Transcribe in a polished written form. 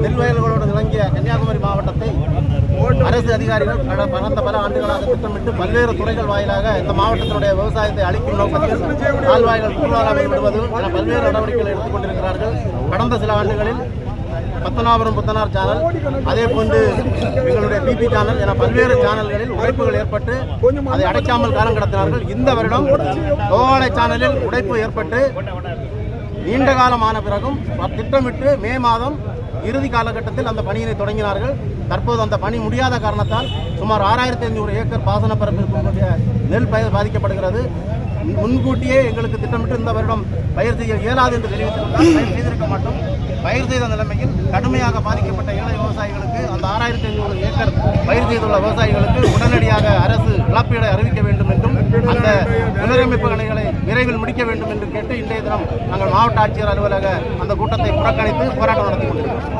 நெல் வயல்களோடு விளங்கிய கன்னியாகுமரி மாவட்டத்தை அரசு அதிகாரிகள் கடந்த பல ஆண்டுகளாக திட்டமிட்டு பல்வேறு துறைகள் வாயிலாக இந்த மாவட்டத்தினுடைய விவசாயத்தை அளிக்கும் நோக்கத்தில் கால்வாய்கள் தூர்வாராமல் விடுவது என பல்வேறு நடவடிக்கைகளை எடுத்துக் கொண்டிருக்கிறார்கள். கடந்த சில ஆண்டுகளில் பத்தனாபுரம் புத்தனார் சேனல், அதே போன்று எங்களுடைய பிபி சேனல் என பல்வேறு சேனல்களில் உடைப்புகள் ஏற்பட்டு அதை அடைக்காமல் காலம் கடத்தினார்கள். இந்த வருடம் தோவாளை சேனலில் உடைப்பு ஏற்பட்டு நீண்ட காலமான பிறகும் திட்டமிட்டு மே மாதம் இறுதி காலகட்டத்தில் அந்த பணியினை தொடங்கினார்கள். தற்போது அந்த பணி முடியாத காரணத்தால் சுமார் 6500 ஏக்கர் பாசன பரப்பிற்குரிய நெல் பயிர் பாதிக்கப்படுகிறது. முன்கூட்டியே எங்களுக்கு திட்டமிட்டு இந்த வருடம் பயிர் செய்ய இயலாது என்று தெரிவித்திருந்தால் பயிர் செய்திருக்க மாட்டோம். பயிர் செய்த நிலைமையில் கடுமையாக பாதிக்கப்பட்ட ஏழை விவசாயிகளுக்கு அந்த 6500 ஏக்கர் பயிர் செய்துள்ள விவசாயிகளுக்கு உடனடியாக அரசு இழப்பீடை அறிவிக்க வேண்டும் என்றும் அந்த புனரமைப்பு பணிகளை விரைவில் முடிக்க வேண்டும் என்று கேட்டு இன்றைய தினம் நாங்கள் மாவட்ட ஆட்சியர் அலுவலக அந்த கூட்டத்தை புறக்கணித்து போராட்டம் நடத்தி கொண்டிருக்கிறோம்.